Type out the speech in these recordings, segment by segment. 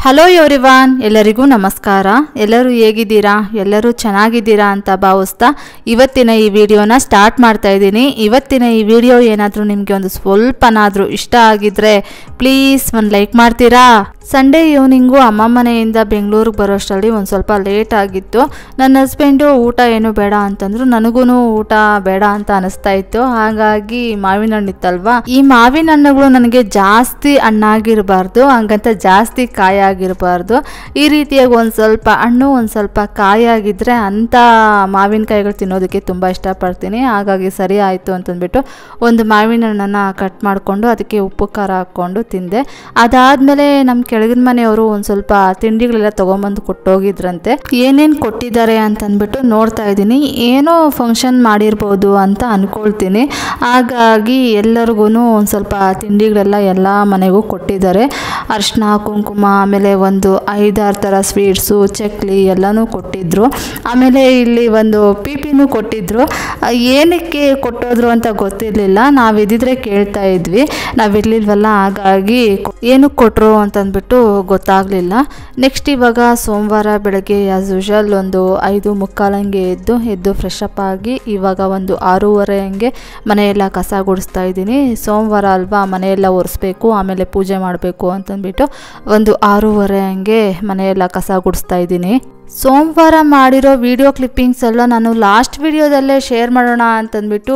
Hello everyone, ಎಲ್ಲರಿಗೂ ನಮಸ್ಕಾರ. ಎಲ್ಲರೂ ಹೇಗಿದ್ದೀರಾ? ಎಲ್ಲರೂ ಚೆನ್ನಾಗಿದ್ದೀರಾ ಅಂತ ಭಾವಿಸ್ತಾ ಇವತ್ತಿನ ಈ ವಿಡಿಯೋನ ಸ್ಟಾರ್ಟ್ ಮಾಡ್ತಾ ಇದ್ದೀನಿ. ಇವತ್ತಿನ ಈ ವಿಡಿಯೋ ಏನಾದರೂ ನಿಮಗೆ ಒಂದು ಸ್ವಲ್ಪನಾದರೂ ಇಷ್ಟ ಆಗಿದ್ರೆ ಪ್ಲೀಸ್ ಒಂದು ಲೈಕ್ ಮಾಡ್ತೀರಾ? ಸಂಡೇ ಈವ್ನಿಂಗು ಅಮ್ಮ ಮನೆಯಿಂದ ಬೆಂಗಳೂರಿಗೆ ಬರೋಷ್ಟರಲ್ಲಿ ಒಂದು ಸ್ವಲ್ಪ ಲೇಟ್ ಆಗಿತ್ತು. ನನ್ನ ಹಸ್ಬೆಂಡು ಊಟ ಏನು ಬೇಡ ಅಂತಂದ್ರು, ನನಗೂ ಊಟ ಬೇಡ ಅಂತ ಅನಿಸ್ತಾ ಇತ್ತು. ಹಾಗಾಗಿ ಮಾವಿನ ಹಣ್ಣು ಇತ್ತಲ್ವಾ, ಈ ಮಾವಿನ ಹಣ್ಣುಗಳು ನನಗೆ ಜಾಸ್ತಿ ಹಣ್ಣಾಗಿರಬಾರ್ದು, ಹಂಗಂತ ಜಾಸ್ತಿ ಕಾಯಾಗಿರಬಾರ್ದು. ಈ ರೀತಿಯಾಗಿ ಒಂದು ಸ್ವಲ್ಪ ಹಣ್ಣು ಒಂದು ಸ್ವಲ್ಪ ಕಾಯಾಗಿದ್ದರೆ ಅಂಥ ಮಾವಿನಕಾಯಿಗಳು ತಿನ್ನೋದಕ್ಕೆ ತುಂಬ ಇಷ್ಟಪಡ್ತೀನಿ. ಹಾಗಾಗಿ ಸರಿ ಆಯಿತು ಅಂತಂದ್ಬಿಟ್ಟು ಒಂದು ಮಾವಿನ ಹಣ್ಣನ್ನು ಕಟ್ ಮಾಡಿಕೊಂಡು ಅದಕ್ಕೆ ಉಪ್ಪು ಖಾರ ಹಾಕ್ಕೊಂಡು ತಿಂದೆ. ಅದಾದಮೇಲೆ ನಮ್ಮ ಕೆಳಗಿನ ಮನೆಯವರು ಒಂದು ಸ್ವಲ್ಪ ತಿಂಡಿಗಳೆಲ್ಲ ತೊಗೊಂಬಂದು ಕೊಟ್ಟೋಗಿದ್ರಂತೆ. ಏನೇನು ಕೊಟ್ಟಿದ್ದಾರೆ ಅಂತಂದ್ಬಿಟ್ಟು ನೋಡ್ತಾ ಇದ್ದೀನಿ. ಏನೋ ಫಂಕ್ಷನ್ ಮಾಡಿರ್ಬೋದು ಅಂತ ಅಂದ್ಕೊಳ್ತೀನಿ. ಹಾಗಾಗಿ ಎಲ್ಲರಿಗೂ ಒಂದು ಸ್ವಲ್ಪ ತಿಂಡಿಗಳೆಲ್ಲ ಎಲ್ಲ ಮನೆಗೂ ಕೊಟ್ಟಿದ್ದಾರೆ. ಅರಿಶಿನ, ಕುಂಕುಮ, ಆಮೇಲೆ ಒಂದು 5-6 ಥರ ಸ್ವೀಟ್ಸು, ಚಕ್ಲಿ ಎಲ್ಲನೂ ಕೊಟ್ಟಿದ್ದರು. ಆಮೇಲೆ ಇಲ್ಲಿ ಒಂದು ಪಿಪಿನೂ ಕೊಟ್ಟಿದ್ದರು. ಏನಕ್ಕೆ ಕೊಟ್ಟೋದ್ರು ಅಂತ ಗೊತ್ತಿರಲಿಲ್ಲ. ನಾವಿದ್ದಿದ್ರೆ ಕೇಳ್ತಾ ಇದ್ವಿ, ನಾವಿರಲಿಲ್ವಲ್ಲ, ಹಾಗಾಗಿ ಏನಕ್ಕೆ ಕೊಟ್ಟರು ಅಂತಂದ್ಬಿಟ್ಟು ಗೊತ್ತಾಗಲಿಲ್ಲ. ನೆಕ್ಸ್ಟ್ ಇವಾಗ ಸೋಮವಾರ ಬೆಳಗ್ಗೆ ಆ್ಯಸ್ ಯೂಶುವಲ್ ಒಂದು 5:45 ಹಂಗೆ ಎದ್ದು ಫ್ರೆಶ್ ಅಪ್ ಆಗಿ ಇವಾಗ ಒಂದು 6:30 ಹಂಗೆ ಮನೆಯೆಲ್ಲ ಕಸ ಗುಡಿಸ್ತಾ ಇದ್ದೀನಿ. ಸೋಮವಾರ ಅಲ್ವಾ, ಮನೆಯೆಲ್ಲ ಒರೆಸ್ಬೇಕು, ಆಮೇಲೆ ಪೂಜೆ ಮಾಡಬೇಕು ಅಂತಂದ್ಬಿಟ್ಟು ಒಂದು 6:30 ಹಂಗೆ ಮನೆಯೆಲ್ಲ ಕಸ ಗುಡಿಸ್ತಾ ಇದ್ದೀನಿ. ಸೋಮವಾರ ಮಾಡಿರೋ ವಿಡಿಯೋ ಕ್ಲಿಪ್ಪಿಂಗ್ಸ್ ಎಲ್ಲ ನಾನು ಲಾಸ್ಟ್ ವಿಡಿಯೋದಲ್ಲೇ ಶೇರ್ ಮಾಡೋಣ ಅಂತಂದ್ಬಿಟ್ಟು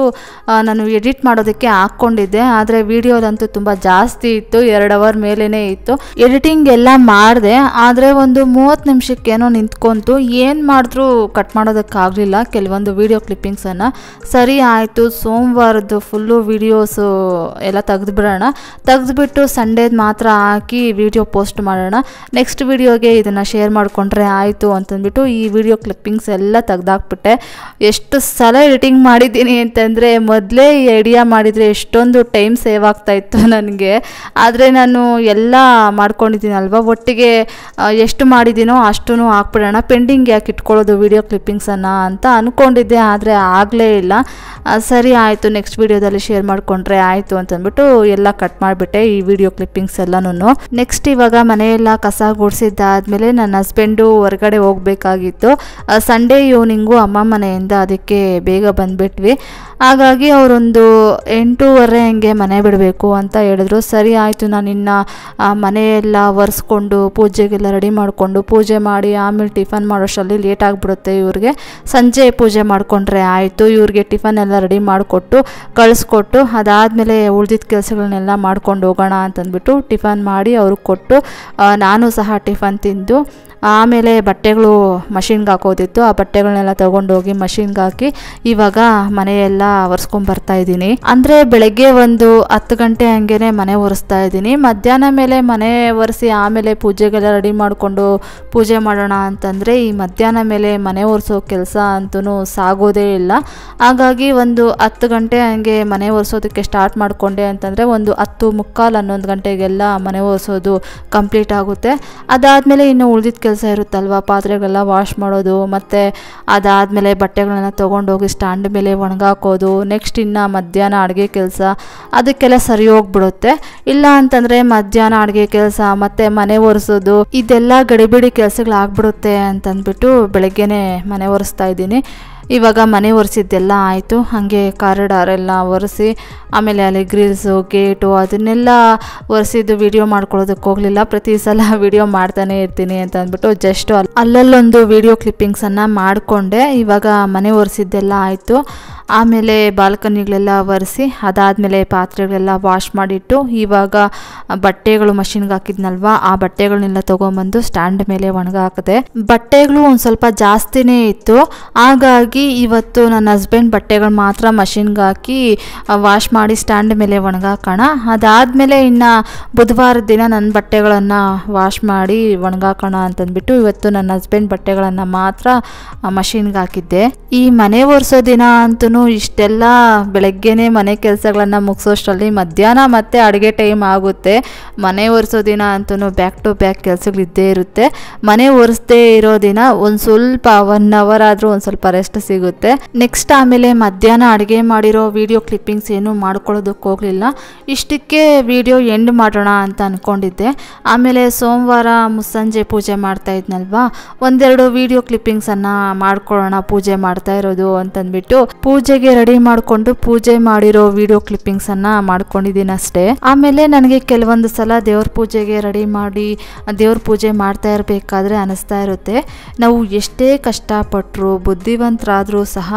ನಾನು ಎಡಿಟ್ ಮಾಡೋದಕ್ಕೆ ಹಾಕ್ಕೊಂಡಿದ್ದೆ. ಆದರೆ ವಿಡಿಯೋದಂತೂ ತುಂಬ ಜಾಸ್ತಿ ಇತ್ತು, 2 ಅವರ್ ಮೇಲೇ ಇತ್ತು. ಎಡಿಟಿಂಗ್ ಎಲ್ಲ ಮಾಡಿದೆ, ಆದರೆ ಒಂದು 30 ನಿಮಿಷಕ್ಕೇನೋ ನಿಂತ್ಕೊಂತು. ಏನು ಮಾಡಿದ್ರೂ ಕಟ್ ಮಾಡೋದಕ್ಕಾಗಲಿಲ್ಲ ಕೆಲವೊಂದು ವಿಡಿಯೋ ಕ್ಲಿಪ್ಪಿಂಗ್ಸನ್ನು. ಸರಿ ಆಯಿತು, ಸೋಮವಾರದ್ದು ಫುಲ್ಲು ವಿಡಿಯೋಸು ಎಲ್ಲ ತೆಗೆದುಬಿಟ್ಟು ಸಂಡೇದು ಮಾತ್ರ ಹಾಕಿ ವಿಡಿಯೋ ಪೋಸ್ಟ್ ಮಾಡೋಣ, ನೆಕ್ಸ್ಟ್ ವಿಡಿಯೋಗೆ ಇದನ್ನು ಶೇರ್ ಮಾಡಿಕೊಂಡ್ರೆ ಆಯಿತು ಅಂತಂದ್ಬಿಟ್ಟು ಈ ವಿಡಿಯೋ ಕ್ಲಿಪ್ಪಿಂಗ್ಸ್ ಎಲ್ಲ ತೆಗೆದಾಕ್ಬಿಟ್ಟೆ. ಎಷ್ಟು ಸಲ ಎಡಿಟಿಂಗ್ ಮಾಡಿದ್ದೀನಿ ಅಂತಂದರೆ, ಮೊದಲೇ ಈ ಐಡಿಯಾ ಮಾಡಿದರೆ ಎಷ್ಟೊಂದು ಟೈಮ್ ಸೇವ್ ಆಗ್ತಾಯಿತ್ತು ನನಗೆ. ಆದರೆ ನಾನು ಎಲ್ಲ ಮಾಡ್ಕೊಂಡಿದ್ದೀನಲ್ವ, ಒಟ್ಟಿಗೆ ಎಷ್ಟು ಮಾಡಿದ್ದೀನೋ ಅಷ್ಟೂ ಹಾಕ್ಬಿಡೋಣ, ಪೆಂಡಿಂಗ್ ಯಾಕೆ ಇಟ್ಕೊಳ್ಳೋದು ವಿಡಿಯೋ ಕ್ಲಿಪ್ಪಿಂಗ್ಸನ್ನು ಅಂತ ಅಂದ್ಕೊಂಡಿದ್ದೆ. ಆದರೆ ಆಗಲೇ ಇಲ್ಲ. ಸರಿ ಆಯಿತು, ನೆಕ್ಸ್ಟ್ ವಿಡಿಯೋದಲ್ಲಿ ಶೇರ್ ಮಾಡಿಕೊಂಡ್ರೆ ಆಯಿತು ಅಂತಂದ್ಬಿಟ್ಟು ಎಲ್ಲ ಕಟ್ ಮಾಡಿಬಿಟ್ಟೆ ಈ ವಿಡಿಯೋ ಕ್ಲಿಪ್ಪಿಂಗ್ಸ್ ಎಲ್ಲನೂ. ನೆಕ್ಸ್ಟ್ ಇವಾಗ ಮನೆಯೆಲ್ಲ ಕಸ ಗುಡಿಸಿದ್ದಾದಮೇಲೆ ನನ್ನ ಹಸ್ಬೆಂಡು ಹೊರಗಡೆ ಹೋಗಬೇಕಾಗಿತ್ತು. ಸಂಡೇ ಈವ್ನಿಂಗು ಅಮ್ಮ ಮನೆಯಿಂದ, ಅದಕ್ಕೆ ಬೇಗ ಬಂದುಬಿಟ್ವಿ. ಹಾಗಾಗಿ ಅವರೊಂದು 8:30 ಹಂಗೆ ಮನೆ ಬಿಡಬೇಕು ಅಂತ ಹೇಳಿದ್ರು. ಸರಿ ಆಯಿತು, ನಾನಿನ್ನು ಮನೆಯೆಲ್ಲ ಒರೆಸ್ಕೊಂಡು ಪೂಜೆಗೆಲ್ಲ ರೆಡಿ ಮಾಡಿಕೊಂಡು ಪೂಜೆ ಮಾಡಿ ಆಮೇಲೆ ಟಿಫನ್ ಮಾಡೋಷ್ಟರಲ್ಲಿ ಲೇಟ್ ಆಗಿಬಿಡುತ್ತೆ ಇವ್ರಿಗೆ. ಸಂಜೆ ಪೂಜೆ ಮಾಡಿಕೊಂಡ್ರೆ ಆಯಿತು. ಇವ್ರಿಗೆ ಟಿಫನ್ ಎಲ್ಲ ರೆಡಿ ಮಾಡಿಕೊಟ್ಟು ಕಳಿಸ್ಕೊಟ್ಟು ಅದಾದಮೇಲೆ ಉಳಿದಿದ್ದ ಕೆಲಸಗಳನ್ನೆಲ್ಲ ಮಾಡ್ಕೊಂಡು ಹೋಗೋಣ ಅಂತಂದ್ಬಿಟ್ಟು ಟಿಫನ್ ಮಾಡಿ ಅವ್ರಿಗೆ ಕೊಟ್ಟು ನಾನು ಸಹ ಟಿಫನ್ ತಿಂದು ಆಮೇಲೆ ಬಟ್ಟೆಗಳು ಮಷಿನ್ಗೆ ಹಾಕೋದಿತ್ತು. ಆ ಬಟ್ಟೆಗಳನ್ನೆಲ್ಲ ತೊಗೊಂಡೋಗಿ ಮಷಿನ್ಗೆ ಹಾಕಿ ಇವಾಗ ಮನೆಯೆಲ್ಲ ಒರೆಸ್ಕೊಂಬರ್ತಾ ಇದ್ದೀನಿ. ಅಂದರೆ ಬೆಳಗ್ಗೆ ಒಂದು 10 ಗಂಟೆ ಹಂಗೆ ಮನೆ ಒರೆಸ್ತಾ ಇದ್ದೀನಿ. ಮಧ್ಯಾಹ್ನ ಮೇಲೆ ಮನೆ ಒರೆಸಿ ಆಮೇಲೆ ಪೂಜೆಗೆಲ್ಲ ರೆಡಿ ಮಾಡಿಕೊಂಡು ಪೂಜೆ ಮಾಡೋಣ ಅಂತಂದರೆ ಈ ಮಧ್ಯಾಹ್ನ ಮೇಲೆ ಮನೆ ಒರೆಸೋ ಕೆಲಸ ಅಂತೂ ಸಾಗೋದೇ ಇಲ್ಲ. ಹಾಗಾಗಿ ಒಂದು 10 ಗಂಟೆ ಹಂಗೆ ಮನೆ ಒರೆಸೋದಕ್ಕೆ ಸ್ಟಾರ್ಟ್ ಮಾಡಿಕೊಂಡೆ ಅಂತಂದರೆ ಒಂದು 10:45-11 ಗಂಟೆಗೆಲ್ಲ ಮನೆ ಒರೆಸೋದು ಕಂಪ್ಲೀಟ್ ಆಗುತ್ತೆ. ಅದಾದಮೇಲೆ ಇನ್ನು ಉಳಿದಿದ್ದ ಕೆಲಸ ಇರುತ್ತಲ್ವ, ಪಾತ್ರೆಗಳೆಲ್ಲ ವಾಶ್ ಮಾಡೋದು, ಮತ್ತು ಅದಾದಮೇಲೆ ಬಟ್ಟೆಗಳನ್ನ ತೊಗೊಂಡೋಗಿ ಸ್ಟ್ಯಾಂಡ್ ಮೇಲೆ ಒಣಗಾಕೋದು. ನೆಕ್ಸ್ಟ್ ಇನ್ನು ಮಧ್ಯಾಹ್ನ ಅಡುಗೆ ಕೆಲಸ, ಅದಕ್ಕೆಲ್ಲ ಸರಿ ಹೋಗ್ಬಿಡುತ್ತೆ. ಇಲ್ಲ ಅಂತಂದರೆ ಮಧ್ಯಾಹ್ನ ಅಡುಗೆ ಕೆಲಸ ಮತ್ತು ಮನೆ ಒರೆಸೋದು ಇದೆಲ್ಲ ಗಡಿಬಿಡಿ ಕೆಲಸಗಳಾಗ್ಬಿಡುತ್ತೆ ಅಂತಂದ್ಬಿಟ್ಟು ಬೆಳಗ್ಗೆನೇ ಮನೆ ಒರೆಸ್ತಾ ಇದ್ದೀನಿ. ಇವಾಗ ಮನೆ ಒರೆಸಿದ್ದೆಲ್ಲ ಆಯಿತು. ಹಾಗೆ ಕಾರಿಡಾರ್ ಎಲ್ಲ ಒರೆಸಿ ಆಮೇಲೆ ಅಲ್ಲಿ ಗ್ರಿಲ್ಸು, ಗೇಟು ಅದನ್ನೆಲ್ಲ ಒರೆಸಿದ್ದು ವಿಡಿಯೋ ಮಾಡ್ಕೊಳ್ಳೋದಕ್ಕೆ ಹೋಗಲಿಲ್ಲ. ಪ್ರತಿ ಸಲ ವಿಡಿಯೋ ಮಾಡ್ತಾನೆ ಇರ್ತೀನಿ ಅಂತ ಅಂದ್ಬಿಟ್ಟು ಜಸ್ಟ್ ಅಲ್ಲಲ್ಲೊಂದು ವಿಡಿಯೋ ಕ್ಲಿಪ್ಪಿಂಗ್ಸನ್ನು ಮಾಡಿಕೊಂಡೆ. ಇವಾಗ ಮನೆ ಒರೆಸಿದ್ದೆಲ್ಲ ಆಯಿತು. ಆಮೇಲೆ ಬಾಲ್ಕನಿಗಳೆಲ್ಲ ಒರೆಸಿ ಅದಾದಮೇಲೆ ಪಾತ್ರೆಗಳೆಲ್ಲ ವಾಶ್ ಮಾಡಿಟ್ಟು ಇವಾಗ ಬಟ್ಟೆಗಳು ಮಷಿನ್ಗೆ ಹಾಕಿದ್ನಲ್ವ, ಆ ಬಟ್ಟೆಗಳನ್ನೆಲ್ಲ ತೊಗೊಂಬಂದು ಸ್ಟ್ಯಾಂಡ್ ಮೇಲೆ ಒಣಗಾಕಿದೆ. ಬಟ್ಟೆಗಳು ಒಂದು ಸ್ವಲ್ಪ ಜಾಸ್ತಿನೇ ಇತ್ತು. ಹಾಗಾಗಿ ಇವತ್ತು ನನ್ನ ಹಸ್ಬೆಂಡ್ ಬಟ್ಟೆಗಳು ಮಾತ್ರ ಮಷಿನ್ಗೆ ಹಾಕಿ ವಾಶ್ ಮಾಡಿ ಸ್ಟ್ಯಾಂಡ್ ಮೇಲೆ ಒಣಗಾಕೋಣ. ಅದಾದಮೇಲೆ ಇನ್ನು ಬುಧವಾರದ ದಿನ ನನ್ನ ಬಟ್ಟೆಗಳನ್ನು ವಾಶ್ ಮಾಡಿ ಒಣಗಾಕೋಣ ಅಂತಂದ್ಬಿಟ್ಟು ಇವತ್ತು ನನ್ನ ಹಸ್ಬೆಂಡ್ ಬಟ್ಟೆಗಳನ್ನು ಮಾತ್ರ ಮಷಿನ್ಗೆ ಹಾಕಿದ್ದೆ. ಈ ಮನೆ ಒರೆಸೋ ದಿನ ಅಂತೂ ಇಷ್ಟೆಲ್ಲ ಬೆಳಗ್ಗೆನೇ ಮನೆ ಕೆಲಸಗಳನ್ನು ಮುಗಿಸೋಷ್ಟರಲ್ಲಿ ಮಧ್ಯಾಹ್ನ ಮತ್ತೆ ಅಡುಗೆ ಟೈಮ್ ಆಗುತ್ತೆ. ಮನೆ ಒರೆಸೋ ದಿನ ಅಂತೂ ಬ್ಯಾಕ್ ಟು ಬ್ಯಾಕ್ ಕೆಲಸಗಳಿದ್ದೇ ಇರುತ್ತೆ. ಮನೆ ಒರೆಸದೇ ಇರೋ ದಿನ ಒಂದು ಸ್ವಲ್ಪ 1 ಅವರ್ ಆದರೂ ಒಂದು ಸ್ವಲ್ಪ ರೆಸ್ಟ್ ಸಿಗುತ್ತೆ. ನೆಕ್ಸ್ಟ್ ಆಮೇಲೆ ಮಧ್ಯಾಹ್ನ ಅಡುಗೆ ಮಾಡಿರೋ ವಿಡಿಯೋ ಕ್ಲಿಪ್ಪಿಂಗ್ಸ್ ಏನು ಮಾಡ್ಕೊಳ್ಳೋದಕ್ಕೆ ಹೋಗಲಿಲ್ಲ. ಇಷ್ಟಕ್ಕೆ ವಿಡಿಯೋ ಎಂಡ್ ಮಾಡೋಣ ಅಂತ ಅಂದ್ಕೊಂಡಿದ್ದೆ. ಆಮೇಲೆ ಸೋಮವಾರ ಮುಸ್ಸಂಜೆ ಪೂಜೆ ಮಾಡ್ತಾ ಇದ್ನಲ್ವಾ, ಒಂದೆರಡು ವಿಡಿಯೋ ಕ್ಲಿಪ್ಪಿಂಗ್ಸನ್ನು ಮಾಡ್ಕೊಳ್ಳೋಣ ಪೂಜೆ ಮಾಡ್ತಾ ಇರೋದು ಅಂತಂದ್ಬಿಟ್ಟು ಪೂಜೆಗೆ ರೆಡಿ ಮಾಡಿಕೊಂಡು ಪೂಜೆ ಮಾಡಿರೋ ವಿಡಿಯೋ ಕ್ಲಿಪ್ಪಿಂಗ್ಸನ್ನು ಮಾಡ್ಕೊಂಡಿದ್ದೀನಿ ಅಷ್ಟೇ. ಆಮೇಲೆ ನನಗೆ ಕೆಲವೊಂದು ಸಲ ದೇವ್ರ ಪೂಜೆಗೆ ರೆಡಿ ಮಾಡಿ ದೇವ್ರ ಪೂಜೆ ಮಾಡ್ತಾ ಇರಬೇಕಾದ್ರೆ ಅನಿಸ್ತಾ ಇರುತ್ತೆ, ನಾವು ಎಷ್ಟೇ ಕಷ್ಟಪಟ್ಟರು ಬುದ್ಧಿವಂತರಾದರೂ ಸಹ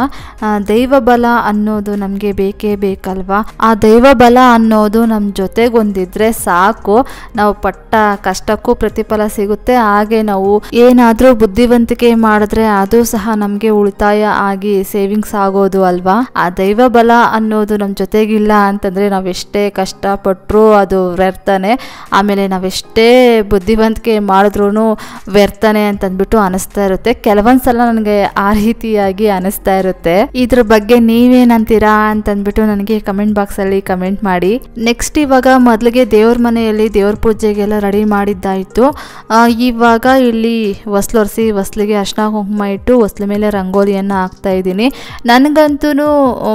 ದೈವ ಬಲ ಅನ್ನೋದು ನಮಗೆ ಬೇಕೇ ಬೇಕಲ್ವಾ. ಆ ದೈವ ಬಲ ಅನ್ನೋದು ನಮ್ಮ ಜೊತೆಗೊಂದಿದ್ರೆ ಸಾಕು, ನಾವು ಪಟ್ಟ ಕಷ್ಟಕ್ಕೂ ಪ್ರತಿಫಲ ಸಿಗುತ್ತೆ. ಹಾಗೆ ನಾವು ಏನಾದರೂ ಬುದ್ಧಿವಂತಿಕೆ ಮಾಡಿದ್ರೆ ಅದು ಸಹ ನಮಗೆ ಉಳಿತಾಯ ಆಗಿ ಸೇವಿಂಗ್ಸ್ ಆಗೋದು ಅಲ್ವಾ. ಆ ದೈವ ಬಲ ಅನ್ನೋದು ನಮ್ಮ ಜೊತೆಗಿಲ್ಲ ಅಂತಂದರೆ ನಾವೆಷ್ಟೇ ಕಷ್ಟಪಟ್ಟರು ಅದು ವ್ಯರ್ಥನೆ. ಆಮೇಲೆ ನಾವೆಷ್ಟೇ ಬುದ್ಧಿವಂತಿಕೆ ಮಾಡಿದ್ರೂ ವ್ಯರ್ಥನೆ ಅಂತಂದ್ಬಿಟ್ಟು ಅನಿಸ್ತಾ ಇರುತ್ತೆ. ಕೆಲವೊಂದು ಸಲ ನನಗೆ ಆ ರೀತಿಯಾಗಿ ಅನಿಸ್ತಾ ಇರುತ್ತೆ. ಇದ್ರ ಬಗ್ಗೆ ನೀವೇನಂತೀರಾ ಅಂತಂದ್ಬಿಟ್ಟು ನನಗೆ ಕಮೆಂಟ್ ಬಾಕ್ಸಲ್ಲಿ ಕಮೆಂಟ್ ಮಾಡಿ. ನೆಕ್ಸ್ಟ್ ಇವಾಗ ಮೊದಲಿಗೆ ದೇವ್ರ ಮನೆಯಲ್ಲಿ ದೇವ್ರ ಪೂಜೆಗೆಲ್ಲ ರೆಡಿ ಮಾಡಿದ್ದಾಯಿತು. ಇವಾಗ ಇಲ್ಲಿ ಹೊಸ್ಲೊರೆಸಿ ಹೊಸ್ಲಿಗೆ ಅರ್ಶಿನ ಕುಂಕುಮ ಇಟ್ಟು ಹೊಸ್ಲ ಮೇಲೆ ರಂಗೋಲಿಯನ್ನು ಹಾಕ್ತಾ ಇದ್ದೀನಿ. ನನಗಂತೂ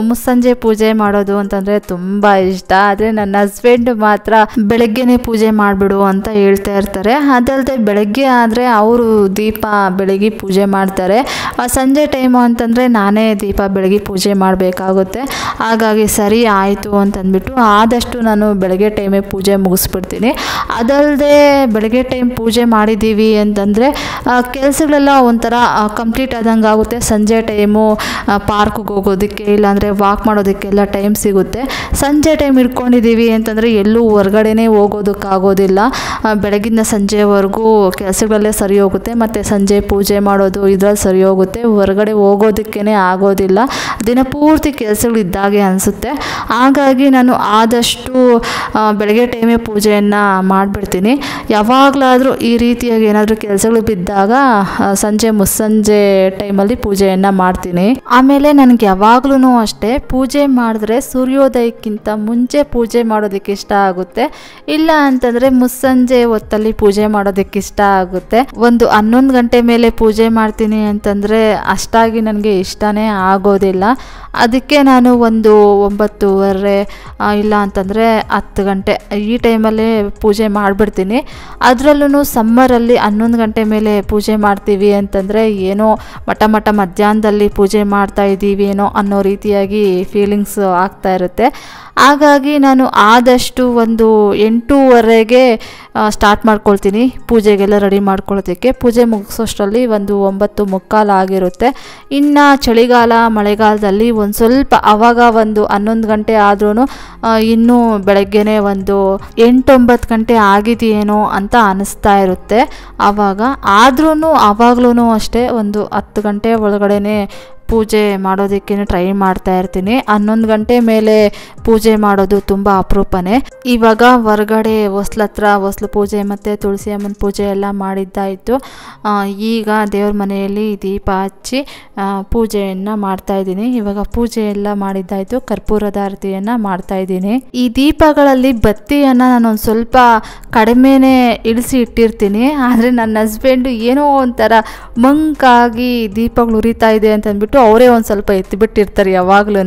ಮುಸ್ಸಂಜೆ ಪೂಜೆ ಮಾಡೋದು ಅಂತಂದರೆ ತುಂಬ ಇಷ್ಟ. ಆದರೆ ನನ್ನ ಹಸ್ಬೆಂಡ್ ಮಾತ್ರ ಬೆಳಗ್ಗೆನೇ ಪೂಜೆ ಮಾಡಿಬಿಡು ಅಂತ ಹೇಳ್ತಾ ಇರ್ತಾರೆ. ಅದಲ್ಲದೆ ಬೆಳಗ್ಗೆ ಆದರೆ ಅವರು ದೀಪ ಬೆಳಗ್ಗೆ ಪೂಜೆ ಮಾಡ್ತಾರೆ. ಸಂಜೆ ಟೈಮು ಅಂತಂದರೆ ನಾನೇ ದೀಪ ಬೆಳಗ್ಗೆ ಪೂಜೆ ಮಾಡಬೇಕಾಗುತ್ತೆ. ಹಾಗಾಗಿ ಸರಿ ಆಯಿತು ಅಂತಂದ್ಬಿಟ್ಟು ಆದಷ್ಟು ನಾನು ಬೆಳಗ್ಗೆ ಟೈಮೇ ಪೂಜೆ ಮುಗಿಸ್ಬಿಡ್ತೀನಿ. ಅದಲ್ಲದೆ ಬೆಳಗ್ಗೆ ಟೈಮ್ ಪೂಜೆ ಮಾಡಿದ್ದೀವಿ ಅಂತಂದರೆ ಕೆಲಸಗಳೆಲ್ಲ ಒಂಥರ ಕಂಪ್ಲೀಟ್ ಆದಂಗೆ ಆಗುತ್ತೆ. ಸಂಜೆ ಟೈಮು ಪಾರ್ಕ್ಗೆ ಹೋಗೋದಕ್ಕೆ ಇಲ್ಲಾಂದರೆ ವಾಕ್ ಮಾಡೋದಕ್ಕೆಲ್ಲ ಟೈಮ್ ಸಿಗುತ್ತೆ. ಸಂಜೆ ಟೈಮ್ ಇಟ್ಕೊಂಡಿದ್ದೀವಿ ಅಂತಂದರೆ ಎಲ್ಲೂ ಹೊರಗಡೆನೇ ಹೋಗೋದಕ್ಕಾಗೋದಿಲ್ಲ. ಬೆಳಗಿಂದ ಸಂಜೆವರೆಗೂ ಕೆಲಸಗಳಲ್ಲೇ ಸರಿ ಹೋಗುತ್ತೆ. ಮತ್ತು ಸಂಜೆ ಪೂಜೆ ಮಾಡೋದು ಇದ್ರಲ್ಲಿ ಸರಿ ಹೋಗುತ್ತೆ. ಹೊರಗಡೆ ಹೋಗೋದಕ್ಕೇ ಆಗೋದಿಲ್ಲ. ದಿನಪೂರ್ತಿ ಕೆಲಸಗಳಿದ್ದಾಗೆ ಅನಿಸುತ್ತೆ. ಹಾಗಾಗಿ ನಾನು ಆದಷ್ಟು ಬೆಳಗ್ಗೆ ಟೈಮೇ ಪೂಜೆಯನ್ನು ಮಾಡಿಬಿಡ್ತೀನಿ. ಯಾವಾಗಲಾದರೂ ಈ ರೀತಿಯಾಗಿ ಏನಾದರೂ ಕೆಲಸಗಳು ಬಿದ್ದಾಗ ಸಂಜೆ ಮುಸ್ಸಂಜೆ ಟೈಮಲ್ಲಿ ಪೂಜೆಯನ್ನು ಮಾಡ್ತೀನಿ. ಆಮೇಲೆ ನನಗೆ ಯಾವಾಗಲೂ ಅಷ್ಟೇ ಪೂಜೆ ಮಾಡಿದ್ರೆ ಸೂರ್ಯೋದಯಕ್ಕಿಂತ ಮುಂಚೆ ಪೂಜೆ ಮಾಡೋದಕ್ಕೆ ಇಷ್ಟ ಆಗುತ್ತೆ. ಇಲ್ಲ ಅಂತಂದರೆ ಮುಸ್ಸಂಜೆ ಹೊತ್ತಲ್ಲಿ ಪೂಜೆ ಮಾಡೋದಕ್ಕೆ ಇಷ್ಟ ಆಗುತ್ತೆ. ಒಂದು 11 ಗಂಟೆ ಮೇಲೆ ಪೂಜೆ ಮಾಡ್ತೀನಿ ಅಂತಂದರೆ ಅಷ್ಟಾಗಿ ನನಗೆ ಇಷ್ಟನೇ ಆಗೋದಿಲ್ಲ. ಅದಕ್ಕೆ ನಾನು ಒಂದು 9:30 ಇಲ್ಲ ಅಂತಂದರೆ 10 ಗಂಟೆ ಈ ಟೈಮಲ್ಲೇ ಪೂಜೆ ಮಾಡಿಬಿಡ್ತೀನಿ. ಅದರಲ್ಲೂ ಸಮ್ಮರಲ್ಲಿ 11 ಗಂಟೆ ಮೇಲೆ ಪೂಜೆ ಮಾಡ್ತೀವಿ ಅಂತಂದರೆ ಏನೋ ಮಠ ಮಧ್ಯಾಹ್ನದಲ್ಲಿ ಪೂಜೆ ಮಾಡ್ತಾ ಇದ್ದೀವಿ ಏನೋ ಅನ್ನೋ ರೀತಿಯಾಗಿ ಫೀಲಿಂಗ್ಸ್ ಆಗ್ತಾ ಇರುತ್ತೆ. ಹಾಗಾಗಿ ನಾನು ಆದಷ್ಟು ಒಂದು 8:30ಗೆ ಸ್ಟಾರ್ಟ್ ಮಾಡ್ಕೊಳ್ತೀನಿ ಪೂಜೆಗೆಲ್ಲ ರೆಡಿ ಮಾಡ್ಕೊಳ್ಳೋದಕ್ಕೆ. ಪೂಜೆ ಮುಗಿಸೋಷ್ಟರಲ್ಲಿ ಒಂದು 9:45 ಆಗಿರುತ್ತೆ. ಇನ್ನು ಚಳಿಗಾಲ ಮಳೆಗಾಲದಲ್ಲಿ ಒಂದು ಸ್ವಲ್ಪ ಆವಾಗ ಒಂದು 11 ಗಂಟೆ ಆದ್ರೂ ಇನ್ನೂ ಬೆಳಗ್ಗೆನೇ ಒಂದು 8-9 ಗಂಟೆ ಆಗಿದೆಯೇನೋ ಅಂತ ಅನಿಸ್ತಾ ಇರುತ್ತೆ. ಆವಾಗಲೂ ಅಷ್ಟೇ ಒಂದು 10 ಗಂಟೆ ಒಳಗಡೆನೇ ಪೂಜೆ ಮಾಡೋದಕ್ಕೆ ಟ್ರೈ ಮಾಡ್ತಾ ಇರ್ತೀನಿ. 11 ಗಂಟೆ ಮೇಲೆ ಪೂಜೆ ಮಾಡೋದು ತುಂಬ ಅಪರೂಪನೇ. ಇವಾಗ ಹೊರಗಡೆ ಹೊಸ್ಲು ಪೂಜೆ ಮತ್ತು ತುಳಸಿ ಅಮ್ಮನ ಪೂಜೆ ಎಲ್ಲ ಮಾಡಿದ್ದಾಯಿತು. ಈಗ ದೇವ್ರ ಮನೆಯಲ್ಲಿ ದೀಪ ಹಚ್ಚಿ ಪೂಜೆಯನ್ನು ಮಾಡ್ತಾಯಿದ್ದೀನಿ. ಇವಾಗ ಪೂಜೆ ಎಲ್ಲ ಮಾಡಿದ್ದಾಯಿತು. ಕರ್ಪೂರದ ಆರತಿಯನ್ನು ಮಾಡ್ತಾಯಿದ್ದೀನಿ. ಈ ದೀಪಗಳಲ್ಲಿ ಬತ್ತಿಯನ್ನು ನಾನೊಂದು ಸ್ವಲ್ಪ ಕಡಿಮೆನೇ ಇಳಿಸಿ ಇಟ್ಟಿರ್ತೀನಿ. ಆದರೆ ನನ್ನ ಹಸ್ಬೆಂಡು ಏನೋ ಒಂಥರ ಮಂಕಾಗಿ ದೀಪಗಳು ಉರಿತಾ ಇದೆ ಅಂತಂದ್ಬಿಟ್ಟು ಅವರೇ ಒಂದು ಸ್ವಲ್ಪ ಎತ್ತಿಬಿಟ್ಟಿರ್ತಾರೆ ಯಾವಾಗ್ಲೂ.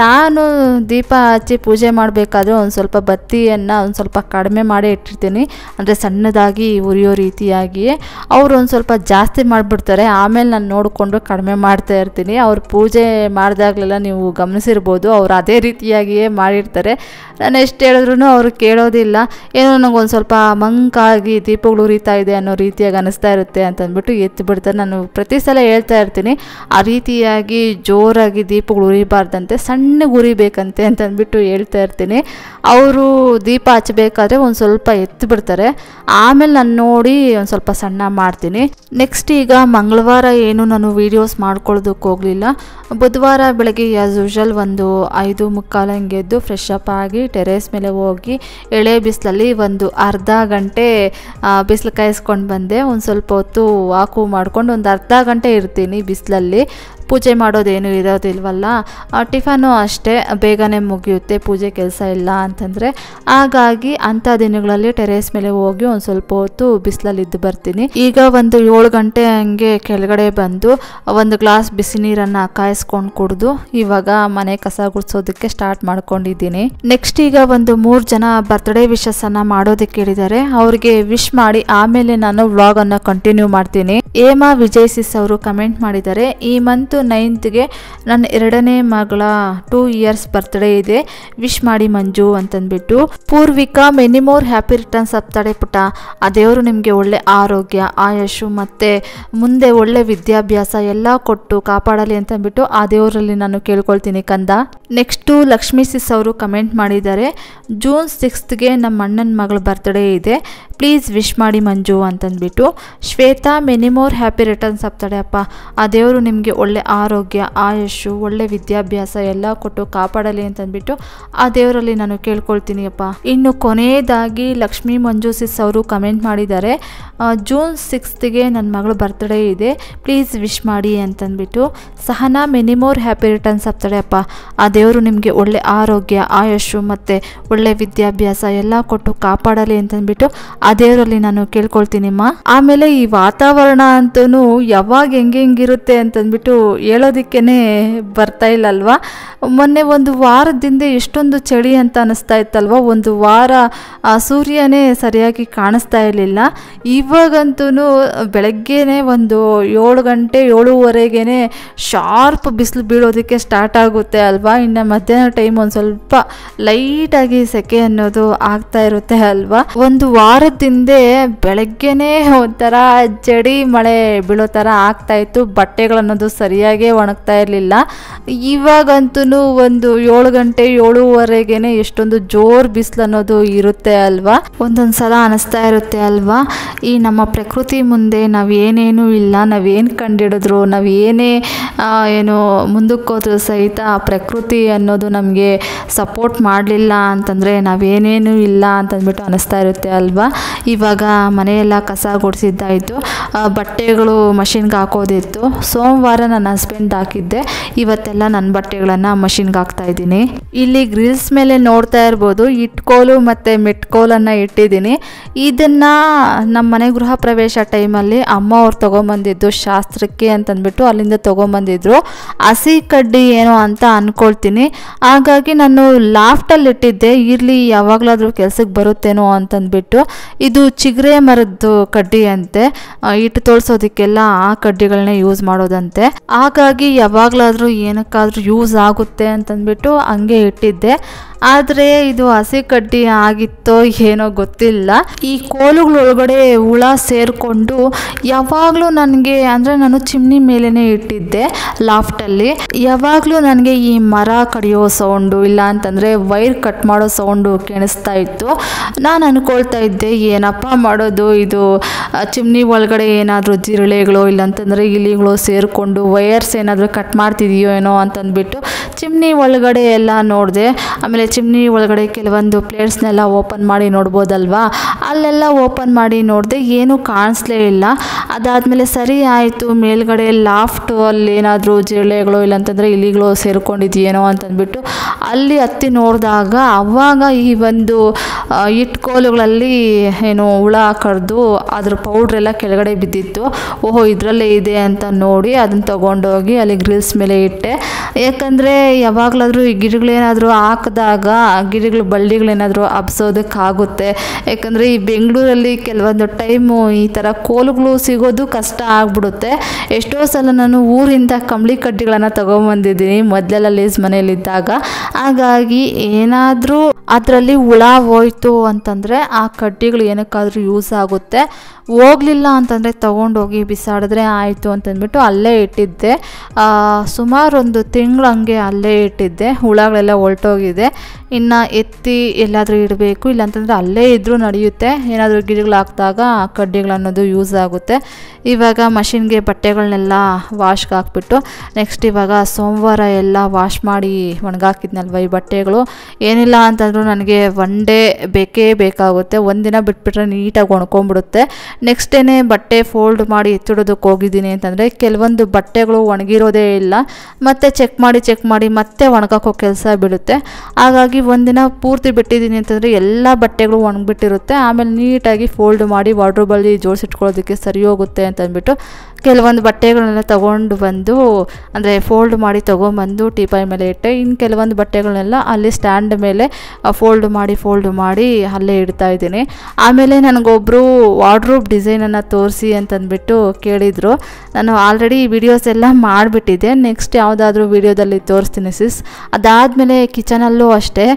ನಾನು ದೀಪ ಹಚ್ಚಿ ಪೂಜೆ ಮಾಡಬೇಕಾದ್ರೆ ಒಂದು ಸ್ವಲ್ಪ ಬತ್ತಿಯನ್ನು ಒಂದು ಸ್ವಲ್ಪ ಕಡಿಮೆ ಮಾಡೇ ಇಟ್ಟಿರ್ತೀನಿ. ಅಂದರೆ ಸಣ್ಣದಾಗಿ ಉರಿಯೋ ರೀತಿಯಾಗಿಯೇ. ಅವರು ಒಂದು ಸ್ವಲ್ಪ ಜಾಸ್ತಿ ಮಾಡಿಬಿಡ್ತಾರೆ. ಆಮೇಲೆ ನಾನು ನೋಡಿಕೊಂಡು ಕಡಿಮೆ ಮಾಡ್ತಾ ಇರ್ತೀನಿ. ಅವ್ರು ಪೂಜೆ ಮಾಡಿದಾಗಲೆಲ್ಲ ನೀವು ಗಮನಿಸಿರ್ಬೋದು, ಅವ್ರು ಅದೇ ರೀತಿಯಾಗಿಯೇ ಮಾಡಿರ್ತಾರೆ. ನಾನು ಎಷ್ಟು ಹೇಳಿದ್ರೂ ಅವರು ಕೇಳೋದಿಲ್ಲ. ಏನೋ ನನಗೊಂದು ಸ್ವಲ್ಪ ಮಂಕಾಗಿ ದೀಪಗಳು ಉರಿತಾ ಇದೆ ಅನ್ನೋ ರೀತಿಯಾಗಿ ಅನ್ನಿಸ್ತಾ ಇರುತ್ತೆ ಅಂತಂದ್ಬಿಟ್ಟು ಎತ್ತಿಬಿಡ್ತಾರೆ. ನಾನು ಪ್ರತಿ ಸಲ ಹೇಳ್ತಾ ಇರ್ತೀನಿ, ಆ ರೀತಿಯಾಗಿ ಜೋರಾಗಿ ದೀಪಗಳು ಉರಿಬಾರ್ದಂತೆ, ಸಣ್ಣಗೆ ಉರಿಬೇಕಂತೆ ಅಂತಂದ್ಬಿಟ್ಟು ಹೇಳ್ತಾ ಇರ್ತೀನಿ. ಅವರು ದೀಪ ಹಚ್ಚಬೇಕಾದ್ರೆ ಒಂದು ಸ್ವಲ್ಪ ಎತ್ತಿಬಿಡ್ತಾರೆ. ಆಮೇಲೆ ನಾನು ನೋಡಿ ಒಂದು ಸ್ವಲ್ಪ ಸಣ್ಣ ಮಾಡ್ತೀನಿ. ನೆಕ್ಸ್ಟ್ ಈಗ ಮಂಗಳವಾರ ಏನು ನಾನು ವೀಡಿಯೋಸ್ ಮಾಡ್ಕೊಳ್ಳೋದಕ್ಕೆ ಹೋಗಲಿಲ್ಲ. ಬುಧವಾರ ಬೆಳಗ್ಗೆ ಆ್ಯಸ್ ಯೂಶುವಲ್ ಒಂದು 5:45 ಹಂಗೆ ಎದ್ದು ಫ್ರೆಶ್ ಅಪ್ ಆಗಿ ಟೆರೇಸ್ ಮೇಲೆ ಹೋಗಿ ಎಳೆ ಬಿಸಿಲಲ್ಲಿ ಒಂದು ಅರ್ಧ ಗಂಟೆ ಬಿಸಿಲು ಕಾಯಿಸ್ಕೊಂಡು ಬಂದೆ. ಒಂದು ಸ್ವಲ್ಪ ಹೊತ್ತು ವಾಕು ಮಾಡ್ಕೊಂಡು ಒಂದು ಅರ್ಧ ಗಂಟೆ ಇರ್ತೀನಿ ಬಿಸಿಲಲ್ಲಿ. ಪೂಜೆ ಮಾಡೋದೇನು ಇರೋದಿಲ್ವಲ್ಲ, ಟಿಫನು ಅಷ್ಟೇ ಬೇಗನೆ ಮುಗಿಯುತ್ತೆ ಪೂಜೆ ಕೆಲಸ ಇಲ್ಲ ಅಂತಂದರೆ. ಹಾಗಾಗಿ ಅಂಥ ದಿನಗಳಲ್ಲಿ ಟೆರೇಸ್ ಮೇಲೆ ಹೋಗಿ ಒಂದು ಸ್ವಲ್ಪ ಹೊತ್ತು ಬಿಸಿಲಲ್ಲಿ ಇದ್ದು ಬರ್ತೀನಿ. ಈಗ ಒಂದು 7 ಗಂಟೆ ಹಂಗೆ ಕೆಳಗಡೆ ಬಂದು ಒಂದು ಗ್ಲಾಸ್ ಬಿಸಿ ನೀರನ್ನು ಕಾಯಿಸ್ಕೊಂಡು ಕುಡಿದು ಇವಾಗ ಮನೆ ಕಸ ಗುಡಿಸೋದಕ್ಕೆ ಸ್ಟಾರ್ಟ್ ಮಾಡ್ಕೊಂಡಿದ್ದೀನಿ. ನೆಕ್ಸ್ಟ್ ಈಗ ಒಂದು 3 ಜನ ಬರ್ತ್ಡೇ ವಿಶಸ್ಸನ್ನು ಮಾಡೋದಕ್ಕೆ ಹೇಳಿದ್ದಾರೆ. ಅವ್ರಿಗೆ ವಿಶ್ ಮಾಡಿ ಆಮೇಲೆ ನಾನು ವ್ಲಾಗನ್ನು ಕಂಟಿನ್ಯೂ ಮಾಡ್ತೀನಿ. ಹೇಮಾ ವಿಜಯಸಿಸ್ ಅವರು ಕಮೆಂಟ್ ಮಾಡಿದ್ದಾರೆ, ಈ ಮಂತ್ 9th ನನ್ನ 2ನೇ ಮಗಳ 2 years ಬರ್ತ್ಡೇ ಇದೆ, ವಿಶ್ ಮಾಡಿ ಮಂಜು ಅಂತಂದ್ಬಿಟ್ಟು. Poorvika many more happy returns of the day ಪುಟ. ಆ ದೇವರು ನಿಮಗೆ ಒಳ್ಳೆ ಆರೋಗ್ಯ ಆಯುಷು ಮತ್ತು ಮುಂದೆ ಒಳ್ಳೆ ವಿದ್ಯಾಭ್ಯಾಸ ಎಲ್ಲ ಕೊಟ್ಟು ಕಾಪಾಡಲಿ ಅಂತಂದ್ಬಿಟ್ಟು ಆ ದೇವರಲ್ಲಿ ನಾನು ಕೇಳ್ಕೊಳ್ತೀನಿ ಕಂದ. ನೆಕ್ಸ್ಟು ಲಕ್ಷ್ಮೀ ಸಿಸ್ ಅವರು ಕಮೆಂಟ್ ಮಾಡಿದ್ದಾರೆ, June 6th ನಮ್ಮ ಅಣ್ಣನ ಮಗಳ ಬರ್ತ್ಡೇ ಇದೆ, ಪ್ಲೀಸ್ ವಿಶ್ ಮಾಡಿ ಮಂಜು ಅಂತಂದ್ಬಿಟ್ಟು. Shweta many more happy returns of the day. ಅಪ್ಪ ಆ ದೇವರು ನಿಮಗೆ ಒಳ್ಳೆ ಆರೋಗ್ಯ ಆಯುಷು ಒಳ್ಳೆ ವಿದ್ಯಾಭ್ಯಾಸ ಎಲ್ಲ ಕೊಟ್ಟು ಕಾಪಾಡಲಿ ಅಂತಂದ್ಬಿಟ್ಟು ಆ ದೇವರಲ್ಲಿ ನಾನು ಕೇಳ್ಕೊಳ್ತೀನಿ ಅಪ್ಪ. ಇನ್ನು ಕೊನೆಯದಾಗಿ ಲಕ್ಷ್ಮೀ ಮಂಜು ಸಿಸ್ ಅವರು ಕಮೆಂಟ್ ಮಾಡಿದ್ದಾರೆ, June 6th ನನ್ನ ಮಗಳ ಬರ್ತ್ಡೇ ಇದೆ, ಪ್ಲೀಸ್ ವಿಶ್ ಮಾಡಿ ಅಂತಂದ್ಬಿಟ್ಟು. Sahana many more happy returns of the day. ಅಪ್ಪ ಆ ದೇವರು ನಿಮಗೆ ಒಳ್ಳೆ ಆರೋಗ್ಯ ಆಯುಷು ಮತ್ತು ಒಳ್ಳೆ ವಿದ್ಯಾಭ್ಯಾಸ ಎಲ್ಲ ಕೊಟ್ಟು ಕಾಪಾಡಲಿ ಅಂತಂದ್ಬಿಟ್ಟು ಆ ದೇವರಲ್ಲಿ ನಾನು ಕೇಳ್ಕೊಳ್ತೀನಿಮ್ಮ. ಆಮೇಲೆ ಈ ವಾತಾವರಣ ಅಂತೂ ಯಾವಾಗ ಹೆಂಗಿರುತ್ತೆ ಅಂತಂದ್ಬಿಟ್ಟು ಹೇಳೋದಕ್ಕೇ ಬರ್ತಾ ಇಲ್ಲಲ್ವಾ. ಮೊನ್ನೆ ಒಂದು ವಾರದಿಂದ ಎಷ್ಟೊಂದು ಚಳಿ ಅಂತ ಅನ್ನಿಸ್ತಾ ಇತ್ತಲ್ವ, ಒಂದು ವಾರ ಸೂರ್ಯನೇ ಸರಿಯಾಗಿ ಕಾಣಿಸ್ತಾ ಇರಲಿಲ್ಲ. ಇವಾಗಂತೂ ಬೆಳಗ್ಗೆನೇ ಒಂದು 7 ಗಂಟೆ 7:30ಗೆ ಶಾರ್ಪ್ ಬಿಸಿಲು ಬೀಳೋದಕ್ಕೆ ಸ್ಟಾರ್ಟ್ ಆಗುತ್ತೆ ಅಲ್ವಾ. ಇನ್ನು ಮಧ್ಯಾಹ್ನ ಟೈಮ್ ಒಂದು ಸ್ವಲ್ಪ ಲೈಟಾಗಿ ಸೆಕೆ ಅನ್ನೋದು ಆಗ್ತಾ ಇರುತ್ತೆ ಅಲ್ವಾ. ಒಂದು ವಾರದಿಂದ ಬೆಳಗ್ಗೆನೇ ಒಂಥರ ಜಡಿ ಮಳೆ ಬೀಳೋ ಥರ ಆಗ್ತಾ ಇತ್ತು, ಬಟ್ಟೆಗಳನ್ನೋದು ಸರಿಯಾಗೇ ಒಣಗ್ತಾ ಇರಲಿಲ್ಲ. ಇವಾಗಂತೂ ಒಂದು 7 ಗಂಟೆ 7:30ಗೆ ಎಷ್ಟೊಂದು ಜೋರು ಬಿಸಿಲು ಅನ್ನೋದು ಇರುತ್ತೆ ಅಲ್ವಾ. ಒಂದೊಂದು ಸಲ ಅನಿಸ್ತಾ ಇರುತ್ತೆ ಅಲ್ವಾ, ಈ ನಮ್ಮ ಪ್ರಕೃತಿ ಮುಂದೆ ನಾವೇನೇನೂ ಇಲ್ಲ, ನಾವೇನು ಕಂಡಿಡಿದ್ರು ನಾವೇನೇ ಏನು ಮುಂದಕ್ಕೆ ಹೋದ್ರೂ ಸಹಿತ ಪ್ರಕೃತಿ ಅನ್ನೋದು ನಮಗೆ ಸಪೋರ್ಟ್ ಮಾಡಲಿಲ್ಲ ಅಂತಂದರೆ ನಾವೇನೇನೂ ಇಲ್ಲ ಅಂತಂದ್ಬಿಟ್ಟು ಅನಿಸ್ತಾ ಇರುತ್ತೆ ಅಲ್ವಾ. ಇವಾಗ ಮನೆಯೆಲ್ಲ ಕಸ ಗುಡಿಸಿದ್ದಾಯಿತು, ಬಟ್ಟೆಗಳು ಮಷಿನ್ಗೆ ಹಾಕೋದಿತ್ತು. ಸೋಮವಾರ ನನ್ನ ಹಸ್ಬೆಂಡ್ ಹಾಕಿದ್ದೆ, ಇವತ್ತೆಲ್ಲ ನನ್ನ ಬಟ್ಟೆಗಳನ್ನು ಮಷಿನ್ಗೆ ಹಾಕ್ತಾ ಇದ್ದೀನಿ. ಇಲ್ಲಿ ಗ್ರಿಲ್ಸ್ ಮೇಲೆ ನೋಡ್ತಾ ಇರ್ಬೋದು ಇಟ್ಕೋಲು ಮತ್ತು ಮೆಟ್ಕೋಲನ್ನು ಇಟ್ಟಿದ್ದೀನಿ. ಇದನ್ನು ನಮ್ಮ ಮನೆ ಗೃಹ ಪ್ರವೇಶ ಟೈಮಲ್ಲಿ ಅಮ್ಮ ಅವ್ರು ತೊಗೊಂಬಂದಿದ್ದು ಶಾಸ್ತ್ರಕ್ಕೆ ಅಂತಂದ್ಬಿಟ್ಟು ಅಲ್ಲಿಂದ ತೊಗೊಂಬಂದಿದ್ರು. ಹಸಿ ಕಡ್ಡಿ ಏನೋ ಅಂತ ಅಂದ್ಕೊಳ್ತೀನಿ, ಹಾಗಾಗಿ ನಾನು ಲಾಫ್ಟಲ್ಲಿ ಇಟ್ಟಿದ್ದೆ, ಇರಲಿ ಯಾವಾಗಲಾದರೂ ಕೆಲಸಕ್ಕೆ ಬರುತ್ತೇನೋ ಅಂತಂದ್ಬಿಟ್ಟು. ಇದು ಚಿಗುರೆ ಮರದ್ದು ಕಡ್ಡಿ ಅಂತೆ, ಇಟ್ಟು ತೋಳ್ಸೋದಕ್ಕೆಲ್ಲ ಆ ಕಡ್ಡಿಗಳನ್ನೇ ಯೂಸ್ ಮಾಡೋದಂತೆ. ಹಾಗಾಗಿ ಯಾವಾಗಲಾದರೂ ಏನಕ್ಕಾದರೂ ಯೂಸ್ ಆಗುತ್ತೆ ಅಂತಂದ್ಬಿಟ್ಟು ಹಂಗೆ ಇಟ್ಟಿದ್ದೆ. ಆದರೆ ಇದು ಹಸಿ ಕಡ್ಡಿ ಆಗಿತ್ತೋ ಏನೋ ಗೊತ್ತಿಲ್ಲ. ಈ ಕೋಲುಗಳೊಳಗಡೆ ಹುಳ ಸೇರಿಕೊಂಡು ಯಾವಾಗಲೂ ನನಗೆ, ಅಂದರೆ ನಾನು ಚಿಮ್ನಿ ಮೇಲೇ ಇಟ್ಟಿದ್ದೆ ಲಾಫ್ಟಲ್ಲಿ, ಯಾವಾಗಲೂ ನನಗೆ ಈ ಮರ ಕಡಿಯೋ ಸೌಂಡು ಇಲ್ಲ ಅಂತಂದರೆ ವೈರ್ ಕಟ್ ಮಾಡೋ ಸೌಂಡು ಕೇಳಿಸ್ತಾ ಇತ್ತು. ನಾನು ಅಂದ್ಕೊಳ್ತಾ ಇದ್ದೆ ಏನಪ್ಪ ಮಾಡೋದು, ಇದು ಚಿಮ್ನಿ ಒಳಗಡೆ ಏನಾದರೂ ಜಿರಳೆಗಳು ಇಲ್ಲಾಂತಂದರೆ ಇಲಿಗಳು ಸೇರಿಕೊಂಡು ವೈರ್ಸ್ ಏನಾದರೂ ಕಟ್ ಮಾಡ್ತಿದೆಯೋ ಏನೋ ಅಂತಂದ್ಬಿಟ್ಟು ಚಿಮ್ನಿ ಒಳಗಡೆ ಎಲ್ಲ ನೋಡಿದೆ. ಆಮೇಲೆ ಚಿಮ್ನಿ ಒಳಗಡೆ ಕೆಲವೊಂದು ಪ್ಲೇಟ್ಸ್ನೆಲ್ಲ ಓಪನ್ ಮಾಡಿ ನೋಡ್ಬೋದಲ್ವಾ, ಅಲ್ಲೆಲ್ಲ ಓಪನ್ ಮಾಡಿ ನೋಡಿದೆ, ಏನೂ ಕಾಣಿಸ್ಲೇ ಇಲ್ಲ. ಅದಾದಮೇಲೆ ಸರಿ ಆಯಿತು, ಮೇಲ್ಗಡೆ ಲಾಫ್ಟು ಅಲ್ಲಿ ಏನಾದರೂ ಜಿರಳೆಗಳು ಇಲ್ಲಾಂತಂದರೆ ಇಲಿಗಳು ಸೇರ್ಕೊಂಡಿದೆಯೇನೋ ಅಂತಂದ್ಬಿಟ್ಟು ಅಲ್ಲಿ ಹತ್ತಿ ನೋಡಿದಾಗ ಅವಾಗ ಈ ಒಂದು ಇಟ್ಕೋಲುಗಳಲ್ಲಿ ಏನು ಹುಳ ಕಡ್ದು ಅದ್ರ ಪೌಡ್ರೆಲ್ಲ ಕೆಳಗಡೆ ಬಿದ್ದಿತ್ತು. ಓಹೋ ಇದರಲ್ಲೇ ಇದೆ ಅಂತ ನೋಡಿ ಅದನ್ನು ತೊಗೊಂಡೋಗಿ ಅಲ್ಲಿ ಗ್ರಿಲ್ಸ್ ಮೇಲೆ ಇಟ್ಟೆ. ಯಾಕಂದರೆ ಯಾವಾಗಲಾದರೂ ಈ ಗಿಡಗಳೇನಾದರೂ ಹಾಕಿದಾಗ ಗಿಡಗಳು ಬಳ್ಳಿಗಳೇನಾದರೂ ಹಬ್ಸೋದಕ್ಕಾಗುತ್ತೆ. ಯಾಕಂದರೆ ಈ ಬೆಂಗಳೂರಲ್ಲಿ ಕೆಲವೊಂದು ಟೈಮು ಈ ಥರ ಕೋಲುಗಳು ಸಿಗೋದು ಕಷ್ಟ ಆಗ್ಬಿಡುತ್ತೆ. ಎಷ್ಟೋ ಸಲ ನಾನು ಊರಿಂದ ಕಂಬಳಿ ಕಡ್ಡಿಗಳನ್ನು ತೊಗೊಂಬಂದಿದ್ದೀನಿ ಮೊದಲೆಲ್ಲ ಲೀಸ್ ಮನೆಯಲ್ಲಿದ್ದಾಗ. ಹಾಗಾಗಿ ಏನಾದರೂ ಅದರಲ್ಲಿ ಹುಳ ಹೋಯ್ತು ಅಂತಂದರೆ ಆ ಕಡ್ಡಿಗಳು ಏನಕ್ಕಾದರೂ ಯೂಸ್ ಆಗುತ್ತೆ. ಹೋಗಲಿಲ್ಲ ಅಂತಂದರೆ ತೊಗೊಂಡೋಗಿ ಬಿಸಾಡಿದ್ರೆ ಆಯಿತು ಅಂತಂದ್ಬಿಟ್ಟು ಅಲ್ಲೇ ಇಟ್ಟಿದ್ದೆ. ಸುಮಾರು ಒಂದು ತಿಂಗಳು ಹಂಗೆ ಅಲ್ಲೇ ಇಟ್ಟಿದ್ದೆ, ಹುಳಗಳೆಲ್ಲ ಹೊರಟೋಗಿದೆ. ಇನ್ನು ಎತ್ತಿ ಎಲ್ಲಾದರೂ ಇಡಬೇಕು, ಇಲ್ಲಾಂತಂದರೆ ಅಲ್ಲೇ ಇದ್ದರೂ ನಡೆಯುತ್ತೆ. ಏನಾದರೂ ಗಿಡಗಳು ಹಾಕಿದಾಗ ಕಡ್ಡಿಗಳು ಅನ್ನೋದು ಯೂಸ್ ಆಗುತ್ತೆ. ಇವಾಗ ಮಷಿನ್ಗೆ ಬಟ್ಟೆಗಳನ್ನೆಲ್ಲ ವಾಶ್ಗೆ ಹಾಕ್ಬಿಟ್ಟು ನೆಕ್ಸ್ಟ್ ಇವಾಗ ಸೋಮವಾರ ಎಲ್ಲ ವಾಶ್ ಮಾಡಿ ಒಣಗಾಕಿದ್ನಲ್ಲ ಅಲ್ವಾ ಈ ಬಟ್ಟೆಗಳು. ಏನಿಲ್ಲ ಅಂತಂದರೂ ನನಗೆ ಒನ್ ಡೇ ಬೇಕೇ ಬೇಕಾಗುತ್ತೆ. ಒಂದಿನ ಬಿಟ್ಬಿಟ್ರೆ ನೀಟಾಗಿ ಒಣ್ಕೊಂಡ್ಬಿಡುತ್ತೆ. ನೆಕ್ಸ್ಟ್ ಡೇನೇ ಬಟ್ಟೆ ಫೋಲ್ಡ್ ಮಾಡಿ ಎತ್ತಿಡೋದಕ್ಕೆ ಹೋಗಿದ್ದೀನಿ ಅಂತಂದರೆ ಕೆಲವೊಂದು ಬಟ್ಟೆಗಳು ಒಣಗಿರೋದೇ ಇಲ್ಲ, ಮತ್ತು ಚೆಕ್ ಮಾಡಿ ಮತ್ತೆ ಒಣಗಾಕೋ ಕೆಲಸ ಬಿಡುತ್ತೆ. ಹಾಗಾಗಿ ಒಂದಿನ ಪೂರ್ತಿ ಬಿಟ್ಟಿದ್ದೀನಿ ಅಂತಂದರೆ ಎಲ್ಲ ಬಟ್ಟೆಗಳು ಒಣಗಿಬಿಟ್ಟಿರುತ್ತೆ. ಆಮೇಲೆ ನೀಟಾಗಿ ಫೋಲ್ಡ್ ಮಾಡಿ ವಾರ್ಡ್ರೋಬಲ್ಲಿ ಜೋಡಿಸಿಟ್ಕೊಳ್ಳೋದಕ್ಕೆ ಸರಿ ಹೋಗುತ್ತೆ ಅಂತ ಅಂದ್ಬಿಟ್ಟು ಕೆಲವೊಂದು ಬಟ್ಟೆಗಳನ್ನೆಲ್ಲ ತೊಗೊಂಡು ಬಂದು ಅಂದರೆ ಫೋಲ್ಡ್ ಮಾಡಿ ತೊಗೊಂಬಂದು ಟೀಪಾಯ್ ಮೇಲೆ ಇಟ್ಟೆ. ಇನ್ನು ಕೆಲವೊಂದು ಬಟ್ಟೆಗಳನ್ನೆಲ್ಲ ಅಲ್ಲಿ ಸ್ಟ್ಯಾಂಡ್ ಮೇಲೆ ಫೋಲ್ಡ್ ಮಾಡಿ ಅಲ್ಲೇ ಇಡ್ತಾ ಇದ್ದೀನಿ. ಆಮೇಲೆ ನನಗೊಬ್ಬರು ವಾರ್ಡ್ರೋಬ್ ಡಿಸೈನನ್ನು ತೋರಿಸಿ ಅಂತಂದ್ಬಿಟ್ಟು ಕೇಳಿದರು. ನಾನು ಆಲ್ರೆಡಿ ವಿಡಿಯೋಸ್ ಎಲ್ಲ ಮಾಡಿಬಿಟ್ಟಿದ್ದೆ, ನೆಕ್ಸ್ಟ್ ಯಾವುದಾದ್ರೂ ವಿಡಿಯೋದಲ್ಲಿ ತೋರಿಸ್ತೀನಿ ಸಿಸ್. ಅದಾದಮೇಲೆ ಕಿಚನಲ್ಲೂ ಅಷ್ಟೇ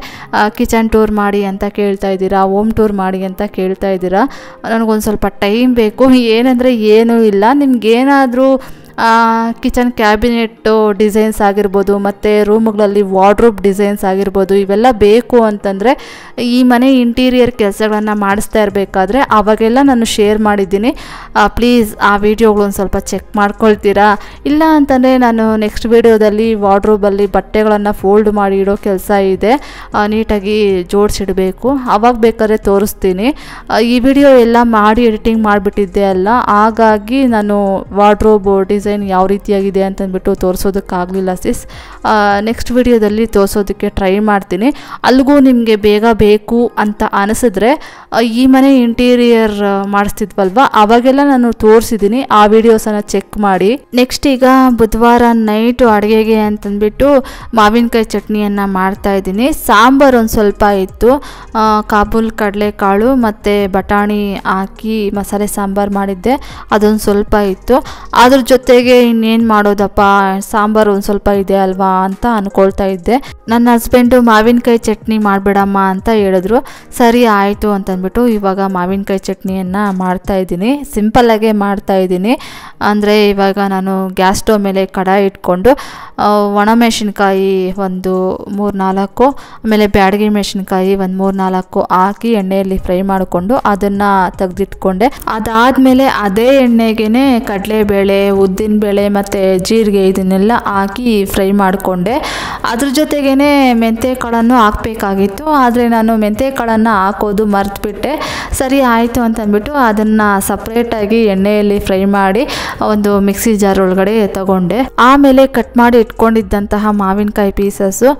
ಕಿಚನ್ ಟೂರ್ ಮಾಡಿ ಅಂತ ಕೇಳ್ತಾ ಇದ್ದೀರಾ, ಹೋಮ್ ಟೂರ್ ಮಾಡಿ ಅಂತ ಕೇಳ್ತಾ ಇದ್ದೀರಾ. ನನಗೊಂದು ಸ್ವಲ್ಪ ಟೈಮ್ ಬೇಕು. ಏನಂದರೆ ಏನೂ ಇಲ್ಲ, ನಿಮ್ಗೇನಾದರೂ ಕಿಚನ್ ಕ್ಯಾಬಿನೆಟ್ಟು ಡಿಸೈನ್ಸ್ ಆಗಿರ್ಬೋದು, ಮತ್ತು ರೂಮ್ಗಳಲ್ಲಿ ವಾರ್ಡ್ರೋಬ್ ಡಿಸೈನ್ಸ್ ಆಗಿರ್ಬೋದು, ಇವೆಲ್ಲ ಬೇಕು ಅಂತಂದರೆ ಈ ಮನೆ ಇಂಟೀರಿಯರ್ ಕೆಲಸಗಳನ್ನು ಮಾಡಿಸ್ತಾ ಇರಬೇಕಾದ್ರೆ ಅವಾಗೆಲ್ಲ ನಾನು ಶೇರ್ ಮಾಡಿದ್ದೀನಿ. ಪ್ಲೀಸ್ ಆ ವಿಡಿಯೋಗಳೊಂದು ಸ್ವಲ್ಪ ಚೆಕ್ ಮಾಡ್ಕೊಳ್ತೀರಾ? ಇಲ್ಲ ಅಂತಂದರೆ ನಾನು ನೆಕ್ಸ್ಟ್ ವಿಡಿಯೋದಲ್ಲಿ ವಾರ್ಡ್ರೋಬಲ್ಲಿ ಬಟ್ಟೆಗಳನ್ನು ಫೋಲ್ಡ್ ಮಾಡಿ ಇಡೋ ಕೆಲಸ ಇದೆ, ನೀಟಾಗಿ ಜೋಡಿಸಿಡಬೇಕು. ಅವಾಗ ಬೇಕಾದ್ರೆ ತೋರಿಸ್ತೀನಿ. ಈ ವಿಡಿಯೋ ಎಲ್ಲ ಮಾಡಿ ಎಡಿಟಿಂಗ್ ಮಾಡಿಬಿಟ್ಟಿದ್ದೆ ಅಲ್ಲ, ಹಾಗಾಗಿ ನಾನು ವಾರ್ಡ್ರೋಬ್ ಡಿಸೈನ್ ಯಾವ ರೀತಿಯಾಗಿದೆ ಅಂತಂದ್ಬಿಟ್ಟು ತೋರಿಸೋದಕ್ಕಾಗಲಿಲ್ಲ ಸಿಸ್. ನೆಕ್ಸ್ಟ್ ವಿಡಿಯೋದಲ್ಲಿ ತೋರಿಸೋದಕ್ಕೆ ಟ್ರೈ ಮಾಡ್ತೀನಿ. ಅಲ್ಲಿಗೂ ನಿಮಗೆ ಬೇಗ ಬೇಕು ಅಂತ ಅನಿಸಿದ್ರೆ ಈ ಮನೆ ಇಂಟೀರಿಯರ್ ಮಾಡಿಸ್ತಿದ್ವಲ್ವ ಅವಾಗೆಲ್ಲ ನಾನು ತೋರಿಸಿದ್ದೀನಿ, ಆ ವಿಡಿಯೋಸನ್ನು ಚೆಕ್ ಮಾಡಿ. ನೆಕ್ಸ್ಟ್ ಈಗ ಬುಧವಾರ ನೈಟು ಅಡುಗೆಗೆ ಅಂತಂದ್ಬಿಟ್ಟು ಮಾವಿನಕಾಯಿ ಚಟ್ನಿಯನ್ನು ಮಾಡ್ತಾಯಿದ್ದೀನಿ. ಸಾಂಬಾರು ಒಂದು ಸ್ವಲ್ಪ ಇತ್ತು, ಕಾಬೂಲ್ ಕಡಲೆಕಾಳು ಮತ್ತು ಬಟಾಣಿ ಹಾಕಿ ಮಸಾಲೆ ಸಾಂಬಾರು ಮಾಡಿದ್ದೆ, ಅದೊಂದು ಸ್ವಲ್ಪ ಇತ್ತು. ಅದ್ರ ಜೊತೆಗೆ ಇನ್ನೇನು ಮಾಡೋದಪ್ಪ, ಸಾಂಬಾರು ಒಂದು ಸ್ವಲ್ಪ ಇದೆ ಅಲ್ವಾ ಅಂತ ಅಂದ್ಕೊಳ್ತಾ ಇದ್ದೆ. ನನ್ನ ಹಸ್ಬೆಂಡು ಮಾವಿನಕಾಯಿ ಚಟ್ನಿ ಮಾಡಿಬಿಡಮ್ಮ ಅಂತ ಹೇಳಿದ್ರು. ಸರಿ ಆಯಿತು ಅಂತಂದ್ಬಿಟ್ಟು ಇವಾಗ ಮಾವಿನಕಾಯಿ ಚಟ್ನಿಯನ್ನು ಮಾಡ್ತಾಯಿದ್ದೀನಿ. ಸಿಂಪಲ್ಲಾಗೇ ಮಾಡ್ತಾಯಿದ್ದೀನಿ. ಅಂದರೆ ಇವಾಗ ನಾನು ಗ್ಯಾಸ್ ಸ್ಟವ್ ಮೇಲೆ ಕಡಾಯಿ ಇಟ್ಕೊಂಡು ಒಣಮೆಣಸಿನ್ಕಾಯಿ ಒಂದು 3-4, ಆಮೇಲೆ ಬ್ಯಾಡಗಿ ಮೆಣಸಿನ್ಕಾಯಿ ಒಂದು 3-4 ಹಾಕಿ ಎಣ್ಣೆಯಲ್ಲಿ ಫ್ರೈ ಮಾಡಿಕೊಂಡು ಅದನ್ನು ತೆಗೆದಿಟ್ಕೊಂಡೆ. ಅದಾದಮೇಲೆ ಅದೇ ಎಣ್ಣೆಗೆ ಕಡಲೆಬೇಳೆ, ಉದ್ದಿನಬೇಳೆ ಮತ್ತು ಜೀರಿಗೆ ಇದನ್ನೆಲ್ಲ ಹಾಕಿ ಫ್ರೈ ಮಾಡಿಕೊಂಡೆ. ಅದ್ರ ಜೊತೆಗೇ ಮೆಂತ್ಯ ಕಾಳನ್ನು ಹಾಕಬೇಕಾಗಿತ್ತು, ಆದರೆ ನಾನು ಮೆಂತ್ಯ ಕಾಳನ್ನು ಹಾಕೋದು ಮರೆತುಬಿಟ್ಟೆ. ಸರಿ ಆಯಿತು ಅಂತಂದ್ಬಿಟ್ಟು ಅದನ್ನು ಸಪ್ರೇಟಾಗಿ ಎಣ್ಣೆಯಲ್ಲಿ ಫ್ರೈ ಮಾಡಿ ಒಂದು ಮಿಕ್ಸಿ ಜಾರ್ ಒಳಗಡೆ ತಗೊಂಡೆ. ಆಮೇಲೆ ಕಟ್ ಮಾಡಿ ಇಟ್ಕೊಂಡಿದ್ದಂತಹ ಮಾವಿನಕಾಯಿ ಪೀಸಸ್ಸು,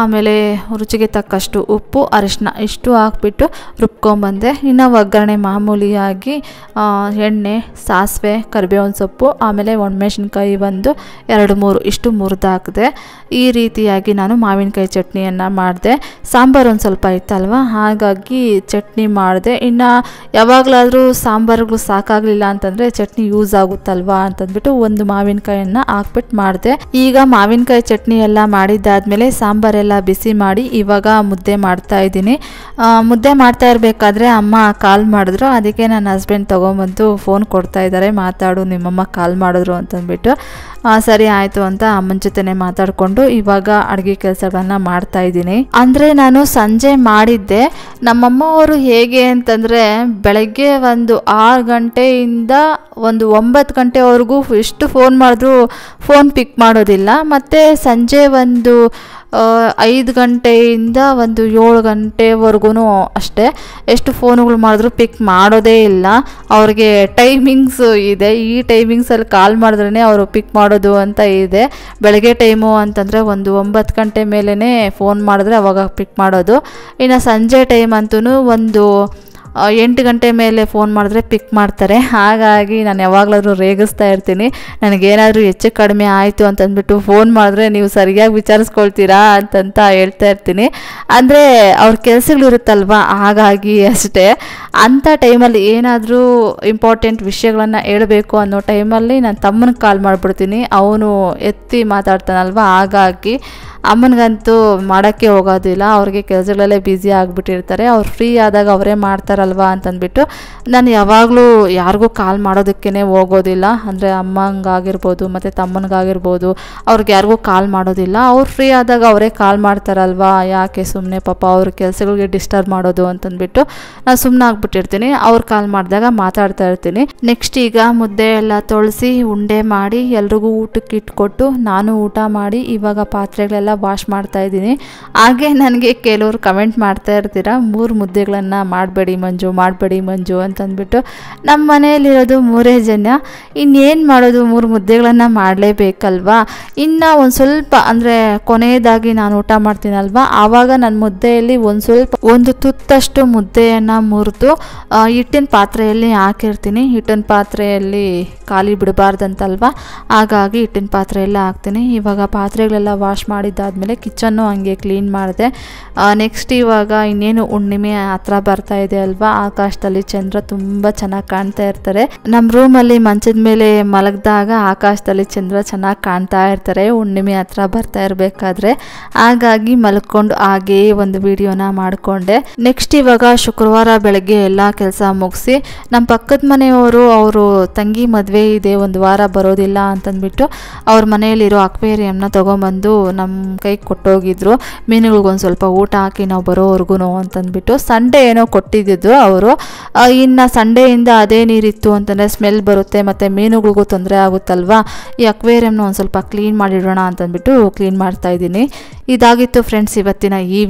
ಆಮೇಲೆ ರುಚಿಗೆ ತಕ್ಕಷ್ಟು ಉಪ್ಪು, ಅರಿಶಿನ ಇಷ್ಟು ಹಾಕ್ಬಿಟ್ಟು ರುಬ್ಕೊಂಬಂದೆ. ಇನ್ನು ಒಗ್ಗರಣೆ ಮಾಮೂಲಿಯಾಗಿ ಎಣ್ಣೆ, ಸಾಸಿವೆ, ಕರಿಬೇವಿನ ಸೊಪ್ಪು, ಆಮೇಲೆ ಒಣಮೆಣಸಿನ್ಕಾಯಿ ಒಂದು 2-3 ಇಷ್ಟು ಮುರಿದು ಹಾಕಿದೆ. ಈ ರೀತಿಯಾಗಿ ನಾನು ಮಾವಿನಕಾಯಿ ಚಟ್ನಿಯನ್ನು ಮಾಡಿದೆ. ಸಾಂಬಾರು ಒಂದು ಸ್ವಲ್ಪ ಇತ್ತಲ್ವ, ಹಾಗಾಗಿ ಚಟ್ನಿ ಮಾಡಿದೆ. ಇನ್ನು ಯಾವಾಗಲಾದರೂ ಸಾಂಬಾರುಗಳು ಸಾಕಾಗಲಿಲ್ಲ ಅಂತಂದರೆ ಚಟ್ನಿ ಯೂಸ್ ಆಗುತ್ತಲ್ವಾ ಅಂತಂದ್ಬಿಟ್ಟು ಒಂದು ಮಾವಿನಕಾಯನ್ನು ಹಾಕ್ಬಿಟ್ಟು ಮಾಡಿದೆ. ಈಗ ಮಾವಿನಕಾಯಿ ಚಟ್ನಿ ಎಲ್ಲ ಮಾಡಿದ್ದಾದಮೇಲೆ ಸಾಂಬಾರೆಲ್ಲ ಬಿಸಿ ಮಾಡಿ ಇವಾಗ ಮುದ್ದೆ ಮಾಡ್ತಾ ಇದ್ದೀನಿ. ಮುದ್ದೆ ಮಾಡ್ತಾ ಇರಬೇಕಾದ್ರೆ ಅಮ್ಮ ಕಾಲ್ ಮಾಡಿದ್ರು, ಅದಕ್ಕೆ ನನ್ನ ಹಸ್ಬೆಂಡ್ ತೊಗೊಂಬಂದು ಫೋನ್ ಕೊಡ್ತಾ ಇದ್ದಾರೆ, ಮಾತಾಡು ನಿಮ್ಮಮ್ಮ ಕಾಲ್ ಮಾಡಿದ್ರು ಅಂತಂದ್ಬಿಟ್ಟು. ಸರಿ ಆಯಿತು ಅಂತ ಅಮ್ಮನ ಜೊತೆನೆ ಮಾತಾಡಿಕೊಂಡು ಇವಾಗ ಅಡುಗೆ ಕೆಲಸಗಳನ್ನ ಮಾಡ್ತಾ ಇದ್ದೀನಿ. ಅಂದರೆ ನಾನು ಸಂಜೆ ಮಾಡಿದ್ದೆ. ನಮ್ಮಮ್ಮ ಅವರು ಹೇಗೆ ಅಂತಂದರೆ ಬೆಳಗ್ಗೆ ಒಂದು 6 ಗಂಟೆಯಿಂದ ಒಂದು 9 ಗಂಟೆವರೆಗೂ ಎಷ್ಟು ಫೋನ್ ಮಾಡಿದ್ರು ಫೋನ್ ಪಿಕ್ ಮಾಡೋದಿಲ್ಲ. ಮತ್ತು ಸಂಜೆ ಒಂದು 5 ಗಂಟೆಯಿಂದ ಒಂದು 7 ಗಂಟೆವರೆಗೂ ಅಷ್ಟೇ, ಎಷ್ಟು ಫೋನುಗಳು ಮಾಡಿದ್ರು ಪಿಕ್ ಮಾಡೋದೇ ಇಲ್ಲ. ಅವ್ರಿಗೆ ಟೈಮಿಂಗ್ಸು ಇದೆ, ಈ ಟೈಮಿಂಗ್ಸಲ್ಲಿ ಕಾಲ್ ಮಾಡಿದ್ರೇ ಅವರು ಪಿಕ್ ಮಾಡೋದು ಅಂತ ಇದೆ. ಬೆಳಗ್ಗೆ ಟೈಮು ಅಂತಂದರೆ ಒಂದು 9 ಗಂಟೆ ಮೇಲೇ ಫೋನ್ ಮಾಡಿದ್ರೆ ಅವಾಗ ಪಿಕ್ ಮಾಡೋದು. ಇನ್ನು ಸಂಜೆ ಟೈಮ್ ಅಂತೂ ಒಂದು 8 ಗಂಟೆ ಮೇಲೆ ಫೋನ್ ಮಾಡಿದ್ರೆ ಪಿಕ್ ಮಾಡ್ತಾರೆ. ಹಾಗಾಗಿ ನಾನು ಯಾವಾಗಲಾದ್ರೂ ರೇಗಿಸ್ತಾ ಇರ್ತೀನಿ, ನನಗೇನಾದರೂ ಹೆಚ್ಚು ಕಡಿಮೆ ಆಯಿತು ಅಂತಂದ್ಬಿಟ್ಟು ಫೋನ್ ಮಾಡಿದ್ರೆ ನೀವು ಸರಿಯಾಗಿ ವಿಚಾರಿಸ್ಕೊಳ್ತೀರಾ ಅಂತಂತ ಹೇಳ್ತಾ ಇರ್ತೀನಿ. ಅಂದರೆ ಅವ್ರ ಕೆಲಸಗಳು ಇರುತ್ತಲ್ವ, ಹಾಗಾಗಿ ಅಷ್ಟೇ. ಅಂಥ ಟೈಮಲ್ಲಿ ಏನಾದರೂ ಇಂಪಾರ್ಟೆಂಟ್ ವಿಷಯಗಳನ್ನು ಹೇಳಬೇಕು ಅನ್ನೋ ಟೈಮಲ್ಲಿ ನಾನು ತಮ್ಮನಿಗೆ ಕಾಲ್ ಮಾಡಿಬಿಡ್ತೀನಿ, ಅವನು ಎತ್ತಿ ಮಾತಾಡ್ತಾನಲ್ವ. ಹಾಗಾಗಿ ಅಮ್ಮನಿಗಂತೂ ಮಾಡೋಕ್ಕೆ ಹೋಗೋದಿಲ್ಲ, ಅವ್ರಿಗೆ ಕೆಲಸಗಳಲ್ಲೇ ಬ್ಯುಸಿ ಆಗಿಬಿಟ್ಟಿರ್ತಾರೆ. ಅವ್ರು ಫ್ರೀ ಆದಾಗ ಅವರೇ ಮಾಡ್ತಾರೆ ಮಾಡ್ತಾರಲ್ವಾ ಅಂತಂದ್ಬಿಟ್ಟು ನಾನು ಯಾವಾಗಲೂ ಯಾರಿಗೂ ಕಾಲ್ ಮಾಡೋದಕ್ಕೇ ಹೋಗೋದಿಲ್ಲ. ಅಂದರೆ ಅಮ್ಮಂಗಾಗಿರ್ಬೋದು ಮತ್ತು ತಮ್ಮನಿಗಾಗಿರ್ಬೋದು ಅವ್ರಿಗೆ ಯಾರಿಗೂ ಕಾಲ್ ಮಾಡೋದಿಲ್ಲ. ಅವ್ರು ಫ್ರೀ ಆದಾಗ ಅವರೇ ಕಾಲ್ ಮಾಡ್ತಾರಲ್ವಾ, ಯಾಕೆ ಸುಮ್ಮನೆ ಪಾಪ ಅವ್ರ ಕೆಲಸಗಳಿಗೆ ಡಿಸ್ಟರ್ಬ್ ಮಾಡೋದು ಅಂತಂದ್ಬಿಟ್ಟು ನಾನು ಸುಮ್ಮನೆ ಆಗ್ಬಿಟ್ಟಿರ್ತೀನಿ. ಅವ್ರು ಕಾಲ್ ಮಾಡಿದಾಗ ಮಾತಾಡ್ತಾ ಇರ್ತೀನಿ. ನೆಕ್ಸ್ಟ್ ಈಗ ಮುದ್ದೆ ಎಲ್ಲ ತೊಳಸಿ ಉಂಡೆ ಮಾಡಿ ಎಲ್ರಿಗೂ ಊಟಕ್ಕೆ ಇಟ್ಕೊಟ್ಟು ನಾನು ಊಟ ಮಾಡಿ ಇವಾಗ ಪಾತ್ರೆಗಳೆಲ್ಲ ವಾಶ್ ಮಾಡ್ತಾ ಇದ್ದೀನಿ. ಹಾಗೆ ನನಗೆ ಕೆಲವರು ಕಮೆಂಟ್ ಮಾಡ್ತಾ ಇರ್ತೀರ 3 ಮುದ್ದೆಗಳನ್ನು ಮಾಡಬೇಡಿ ಮಂಜು ಅಂತಂದ್ಬಿಟ್ಟು. ನಮ್ಮ ಮನೆಯಲ್ಲಿರೋದು 3 ಜನ, ಇನ್ನೇನು ಮಾಡೋದು, 3 ಮುದ್ದೆಗಳನ್ನು ಮಾಡಲೇಬೇಕಲ್ವಾ. ಇನ್ನು ಒಂದು ಸ್ವಲ್ಪ ಅಂದರೆ ಕೊನೆಯದಾಗಿ ನಾನು ಊಟ ಮಾಡ್ತೀನಲ್ವ, ಆವಾಗ ನನ್ನ ಮುದ್ದೆಯಲ್ಲಿ ಒಂದು ತುತ್ತಷ್ಟು ಮುದ್ದೆಯನ್ನು ಮುರಿದು ಹಿಟ್ಟಿನ ಪಾತ್ರೆಯಲ್ಲಿ ಹಾಕಿರ್ತೀನಿ. ಹಿಟ್ಟಿನ ಪಾತ್ರೆಯಲ್ಲಿ ಖಾಲಿ ಬಿಡಬಾರ್ದಂತಲ್ವ, ಹಾಗಾಗಿ ಹಿಟ್ಟಿನ ಪಾತ್ರೆಯೆಲ್ಲ ಹಾಕ್ತೀನಿ. ಇವಾಗ ಪಾತ್ರೆಗಳೆಲ್ಲ ವಾಶ್ ಮಾಡಿದ್ದಾದಮೇಲೆ ಕಿಚನ್ನು ಹಂಗೆ ಕ್ಲೀನ್ ಮಾಡಿದೆ. ನೆಕ್ಸ್ಟ್ ಇವಾಗ ಇನ್ನೇನು ಹುಣ್ಣಿಮೆ ಹತ್ರ ಬರ್ತಾ ಇದೆ ಅಲ್ವಾ, ಆಕಾಶದಲ್ಲಿ ಚಂದ್ರ ತುಂಬ ಚೆನ್ನಾಗಿ ಕಾಣ್ತಾ ಇರ್ತಾರೆ. ನಮ್ಮ ರೂಮಲ್ಲಿ ಮಂಚದ ಮೇಲೆ ಮಲಗಿದಾಗ ಆಕಾಶದಲ್ಲಿ ಚಂದ್ರ ಚೆನ್ನಾಗಿ ಕಾಣ್ತಾ ಇರ್ತಾರೆ ಹುಣ್ಣಿಮೆ ಹತ್ರ ಬರ್ತಾ ಇರಬೇಕಾದ್ರೆ. ಹಾಗಾಗಿ ಮಲ್ಕೊಂಡು ಹಾಗೇ ಒಂದು ವಿಡಿಯೋನ ಮಾಡಿಕೊಂಡೆ. ನೆಕ್ಸ್ಟ್ ಇವಾಗ ಶುಕ್ರವಾರ ಬೆಳಗ್ಗೆ ಎಲ್ಲ ಕೆಲಸ ಮುಗಿಸಿ ನಮ್ಮ ಪಕ್ಕದ ಮನೆಯವರು ಅವರು ತಂಗಿ ಮದುವೆ ಇದೆ, ಒಂದು ವಾರ ಬರೋದಿಲ್ಲ ಅಂತಂದ್ಬಿಟ್ಟು ಅವ್ರ ಮನೆಯಲ್ಲಿರೋ ಅಕ್ವೇರಿಯಂನ ತೊಗೊಂಬಂದು ನಮ್ಮ ಕೈಗೆ ಕೊಟ್ಟೋಗಿದ್ರು. ಮೀನುಗಳಿಗೊಂದು ಸ್ವಲ್ಪ ಊಟ ಹಾಕಿ ನಾವು ಬರೋವರೆಗೂ ಅಂತಂದ್ಬಿಟ್ಟು. ಸಂಡೇ ಏನೋ ಕೊಟ್ಟಿದ್ದು ಅವರು. ಇನ್ನು ಸಂಡೇಯಿಂದ ಅದೇ ನೀರಿತ್ತು ಅಂತಂದರೆ ಸ್ಮೆಲ್ ಬರುತ್ತೆ ಮತ್ತು ಮೀನುಗಳಿಗೂ ತೊಂದರೆ ಆಗುತ್ತಲ್ವಾ, ಈ ಅಕ್ವೇರಿಯಂನ ಒಂದು ಸ್ವಲ್ಪ ಕ್ಲೀನ್ ಮಾಡಿಡೋಣ ಅಂತಂದ್ಬಿಟ್ಟು ಕ್ಲೀನ್ ಮಾಡ್ತಾಯಿದ್ದೀನಿ. ಇದಾಗಿತ್ತು ಫ್ರೆಂಡ್ಸ್ ಇವತ್ತಿನ ಈ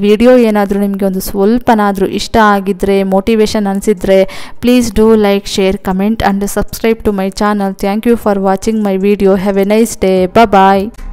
ವಿಡಿಯೋ ಏನಾದರೂ ನಿಮಗೆ ಒಂದು ಸ್ವಲ್ಪನಾದರೂ ಇಷ್ಟ ಆಗಿದ್ದರೆ, ಮೋಟಿವೇಶನ್ ಅನಿಸಿದರೆ, please do like, share, comment and subscribe to my channel. Thank you for watching my video. Have a nice day. Bye bye.